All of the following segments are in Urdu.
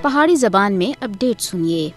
پہاڑی زبان میں اپڈیٹ سنیے۔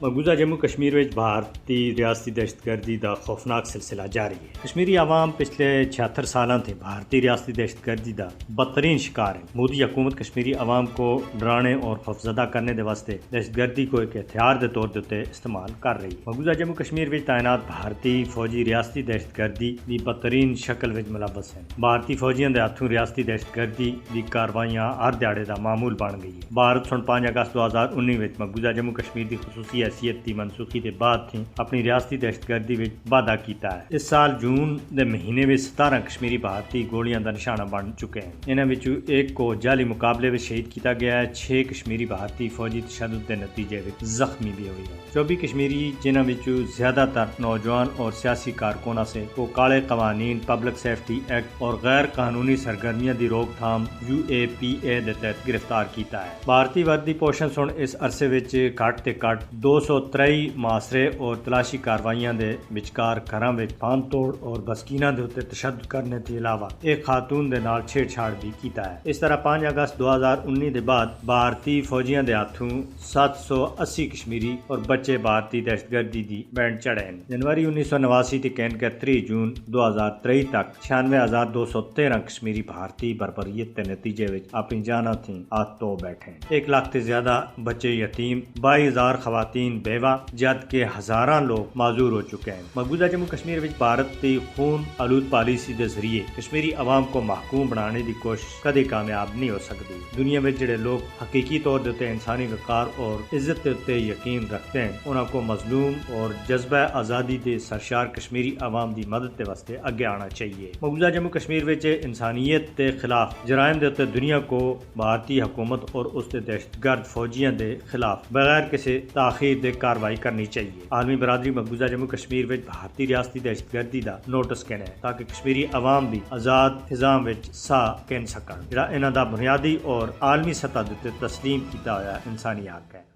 مقبوضہ جموں کشمیر وچ بھارتی ریاستی دہشت گردی دا خوفناک سلسلہ جاری ہے۔ کشمیری عوام پچھلے 76 سالاں تھے بھارتی ریاستی دہشت گردی دا بدترین شکار ہے۔ مودی حکومت کشمیری عوام کو ڈرانے اور خوفزدہ کرنے دے واسطے دہشت گردی کو ایک ہتھیار دے طور تے استعمال کر رہی ہے۔ مقبوضہ جموں کشمیر وچ تعینات بھارتی فوجی ریاستی دہشت گردی دی بدترین شکل وچ ملوث ہیں۔ بھارتی فوجیاں دے ہاتھوں ریاستی دہشت گردی دی کاروائیاں ہر دیہڑے دا معمول بن گئی ہے۔ بھارت 5 اگست 2019 وچ مقبوضہ جموں کشمیر دی خصوصی حیثیت دی منسوخی دے بعد تھی اپنی ریاستی دہشت گردی وچ وعدہ کیتا ہے۔ اس سال جون دے مہینے وچ 17 کشمیری بھارتی گولیاں دا نشانہ بن چکے ہیں۔ انہاں وچوں ایک کو جعلی مقابلے وچ شہید کیتا گیا ہے۔ 6 کشمیری بھارتی فوجی تشدد دے نتیجے وچ زخمی بھی ہوئے ہیں۔ 24 کشمیری جنہاں وچوں زیادہ تر نوجوان اور سیاسی کارکنوں سے کو کالے قوانین، پبلک سیفٹی ایکٹ اور غیر قانونی سرگرمیاں دی روک تھام UAPA دے تحت گرفتار کیتا ہے۔ بھارتی وردی پوشن سن اس عرصے وچ گھٹ تے گھٹ 223 معاصرے اور تلاشی کاروائیاں دے وچکار گھراں وچ بھان توڑ اور بسکیناں دے اوتے تشدد کرنے کے علاوہ ایک خاتون دے نال چھیڑ چھاڑ بھی کیتا ہے۔ اس طرح 5 اگست 2019 دے بعد بھارتی فوجیاں دے ہاتھوں 780 کشمیری اور بچے بھارتی دہشت گردی دی بینڈ چڑھے ہیں۔ جنوری 1989 تے کین کے 3 جون 2023 تک 96,213 کشمیری بھارتی بربریت کے نتیجے وچ اپنی جاناں تھیں ہاتھ تو بیٹھے ہیں۔ 1 لاکھ تے زیادہ بچے یتیم، 22,000 خواتین بیوہ جبکہ ہزاراں لوگ معذور ہو چکے ہیں۔ مقبوضہ جموں کشمیر وچ بھارت دی خون آلود پالیسی دے ذریعے کشمیری عوام کو محکوم بنانے دی کوشش کدی کامیاب نہیں ہو سکتی۔ دنیا میں جڑے لوگ حقیقی طور تے انسانی وقار اور عزت تے یقین رکھتے ہیں انہاں کو مظلوم اور جذبہ آزادی دے سرشار کشمیری عوام دی مدد دے واسطے اگے آنا چاہیے۔ مقبوضہ جموں کشمیر وچ انسانیت دے خلاف جرائم دے تے دنیا کو بھارتی حکومت اور اس دے دہشت گرد فوجیاں دے خلاف بغیر کسی تاخیر دے کاروائی کرنی چاہیے۔ عالمی برادری مقبوضہ جموں کشمیر وچ بھارتی ریاستی دہشت گردی دا نوٹس کہنا ہے تاکہ کشمیری عوام بھی آزاد فضا وچ ساہ کہن سکن، جڑا انہاں دا بنیادی اور عالمی سطح تے تسلیم کیتا ہوا انسانی حق ہے۔